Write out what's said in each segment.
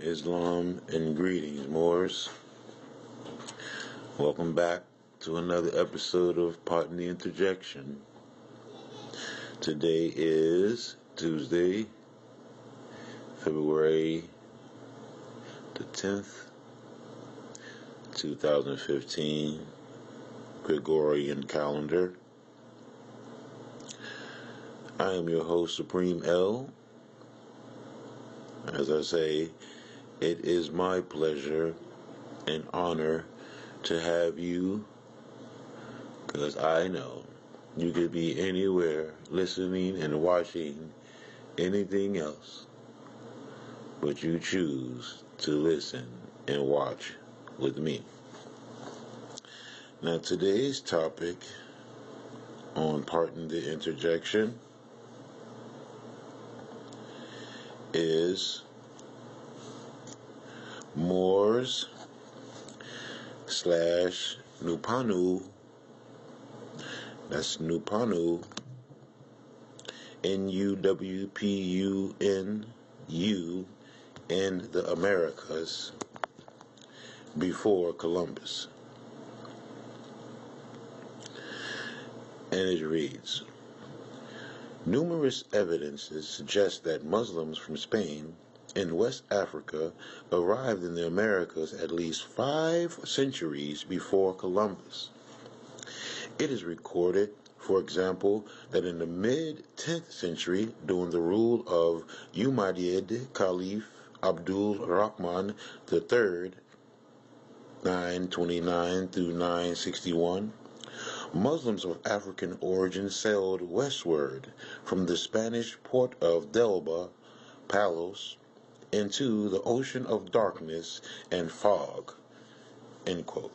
Islam, and greetings, Moors. Welcome back to another episode of Pardon the Interjection. Today is Tuesday, February the 10th, 2015, Gregorian calendar. I am your host, Supreme L. As I say, it is my pleasure and honor to have you, because I know you could be anywhere listening and watching anything else, but you choose to listen and watch with me. Now, today's topic on Pardon the Interjection is Moors / Nupanu. That's Nupanu, NUWPUNU, in the Americas before Columbus. And it reads, numerous evidences suggest that Muslims from Spain and West Africa arrived in the Americas at least 5 centuries before Columbus. It is recorded, for example, that in the mid-10th century, during the rule of Umayyad Caliph Abdul Rahman III, 929 through 961, Muslims of African origin sailed westward from the Spanish port of Delba, Palos, into the ocean of darkness and fog. End quote.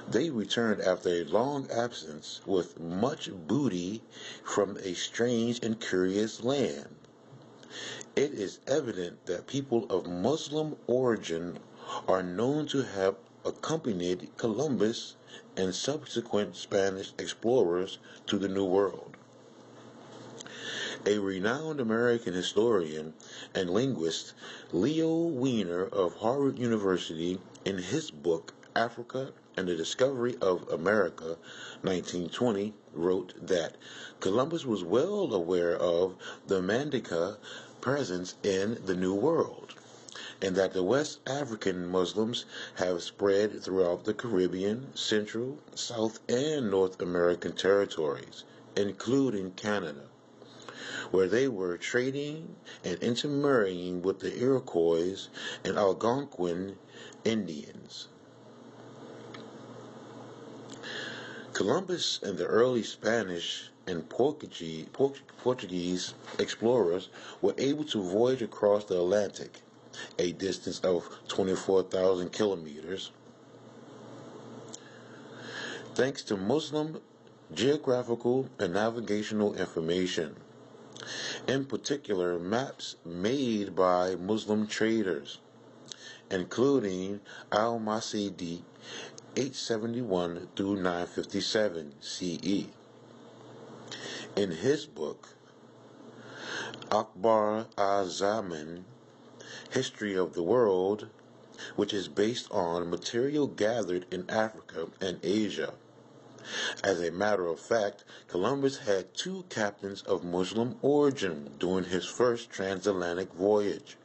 They returned after a long absence with much booty from a strange and curious land. It is evident that people of Muslim origin are known to have accompanied Columbus and subsequent Spanish explorers to the New World. A renowned American historian and linguist, Leo Wiener of Harvard University, in his book Africa and the Discovery of America, 1920, wrote that Columbus was well aware of the Mandinka presence in the New World, and that the West African Muslims have spread throughout the Caribbean, Central, South, and North American territories, including Canada, where they were trading and intermarrying with the Iroquois and Algonquin Indians. Columbus and the early Spanish and Portuguese explorers were able to voyage across the Atlantic, a distance of 24,000 kilometers, thanks to Muslim geographical and navigational information, in particular maps made by Muslim traders, including Al-Masidi, 871 through 957 CE. In his book, Akbar Az-Zaman, History of the World, which is based on material gathered in Africa and Asia. As a matter of fact, Columbus had 2 captains of Muslim origin during his first transatlantic voyage.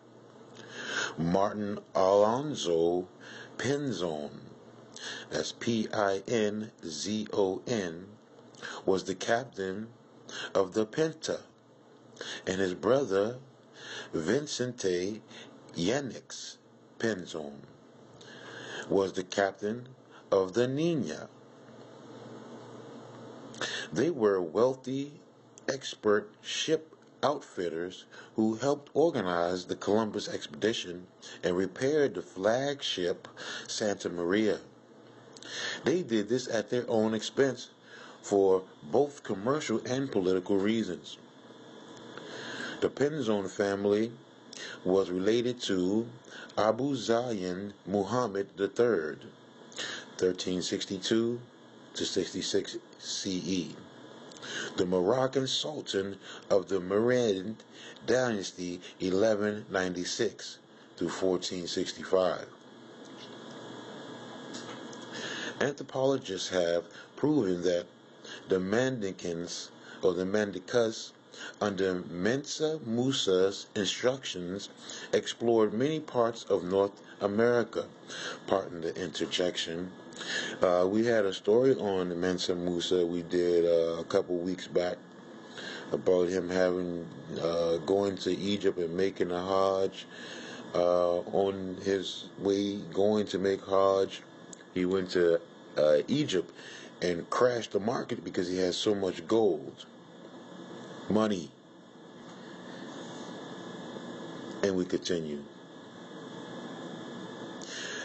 Martin Alonzo Pinzon, that's Pinzon, was the captain of the Pinta, and his brother Vicente Yanix Pinzon was the captain of the Nina. They were wealthy, expert ship outfitters who helped organize the Columbus expedition and repaired the flagship Santa Maria. They did this at their own expense for both commercial and political reasons. The Pinzon family was related to Abu Zayn Muhammad III, 1362 to 66 CE, the Moroccan Sultan of the Merid dynasty, 1196 through 1465. Anthropologists have proven that the Mandicans or the Mandicas under Mensa Musa's instructions explored many parts of North America. Pardon the interjection. We had a story on Mensa Musa we did a couple weeks back about him having going to Egypt and making a Hajj. On his way going to make Hajj, he went to Egypt and crashed the market because he had so much gold, money. And we continue.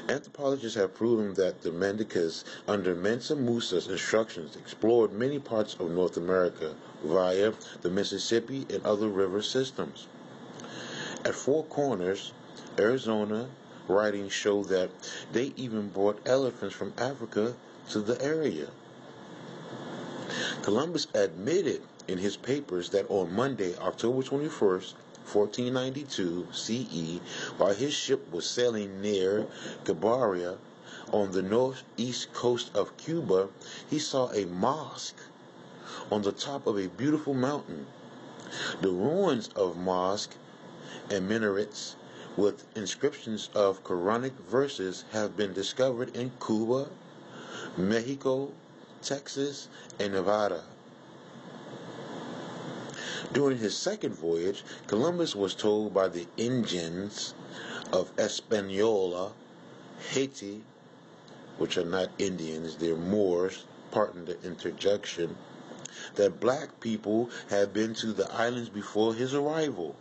Anthropologists have proven that the Mandicas, under Mensa Musa's instructions, explored many parts of North America via the Mississippi and other river systems. At Four Corners, Arizona, writings show that they even brought elephants from Africa to the area. Columbus admitted in his papers that on Monday, October 21st, 1492 CE, while his ship was sailing near Gabaria on the northeast coast of Cuba, he saw a mosque on the top of a beautiful mountain. The ruins of mosque and minarets with inscriptions of Quranic verses have been discovered in Cuba, Mexico, Texas, and Nevada. During his second voyage, Columbus was told by the Indians of Hispaniola, Haiti, which are not Indians, they're Moors, pardon the interjection, that black people had been to the islands before his arrival.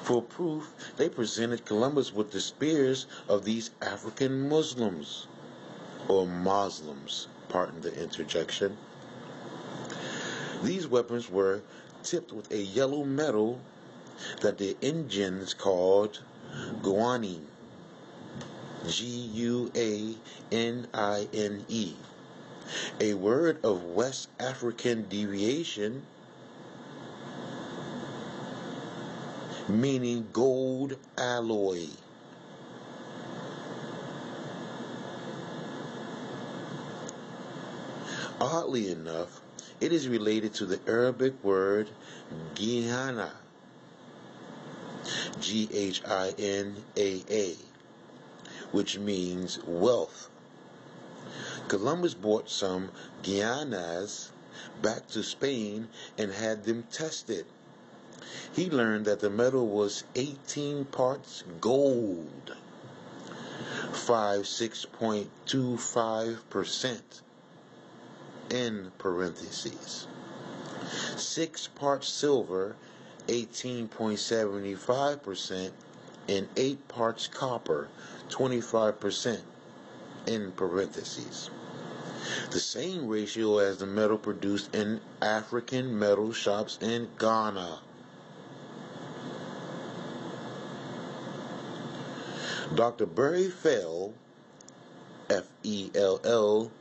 For proof, they presented Columbus with the spears of these African Muslims, or Muslims, pardon the interjection. These weapons were tipped with a yellow metal that the Indians called guanine, Guanine, a word of West African deviation meaning gold alloy. Oddly enough, it is related to the Arabic word Ghinaa, Ghinaa, which means wealth. Columbus brought some Guianas back to Spain and had them tested. He learned that the metal was 18 parts gold, 6.25%, in parentheses, 6 parts silver, 18.75%, and 8 parts copper, 25%, in parentheses. The same ratio as the metal produced in African metal shops in Ghana. Dr. Barry Fell, F-E-L-L,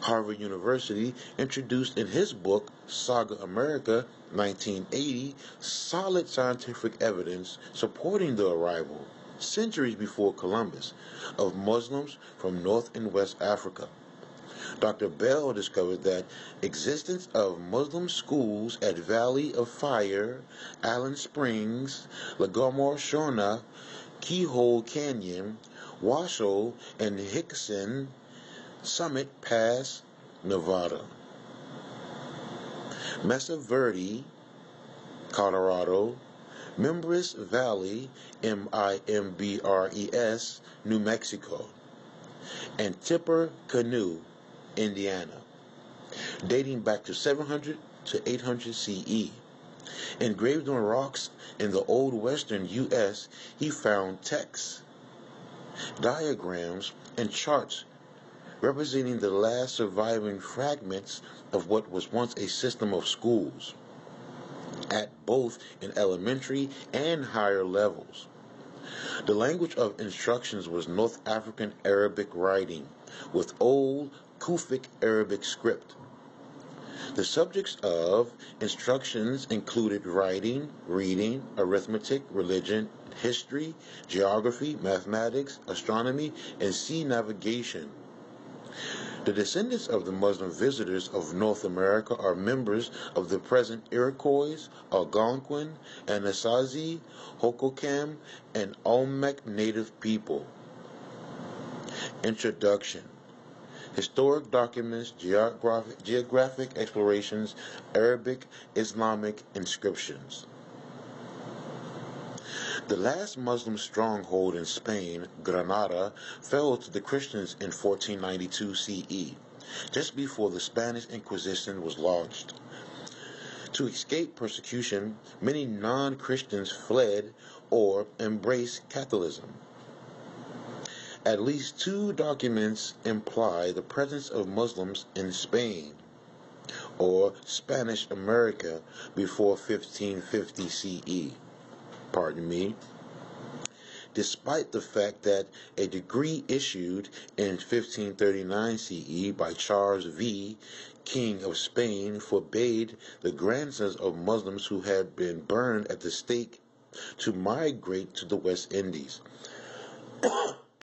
Harvard University, introduced in his book, Saga America, 1980, solid scientific evidence supporting the arrival, centuries before Columbus, of Muslims from North and West Africa. Dr. Bell discovered that existence of Muslim schools at Valley of Fire, Allen Springs, Lagomar Shona, Keyhole Canyon, Washoe, and Hickson Summit Pass, Nevada. Mesa Verde, Colorado, Mimbres Valley, Mimbres, New Mexico, and Tipper Canoe, Indiana, dating back to 700 to 800 CE. Engraved on rocks in the old western U.S., he found texts, diagrams, and charts representing the last surviving fragments of what was once a system of schools, at both in elementary and higher levels. The language of instructions was North African Arabic writing, with old Kufic Arabic script. The subjects of instructions included writing, reading, arithmetic, religion, history, geography, mathematics, astronomy, and sea navigation. The descendants of the Muslim visitors of North America are members of the present Iroquois, Algonquin, Anasazi, Hohokam, and Olmec native people. Introduction. Historic documents, geographic explorations, Arabic, Islamic inscriptions. The last Muslim stronghold in Spain, Granada, fell to the Christians in 1492 CE, just before the Spanish Inquisition was launched. To escape persecution, many non-Christians fled or embraced Catholicism. At least two documents imply the presence of Muslims in Spain, or Spanish America, before 1550 CE. Pardon me. Despite the fact that a decree issued in 1539 CE by Charles V, King of Spain, forbade the grandsons of Muslims who had been burned at the stake to migrate to the West Indies.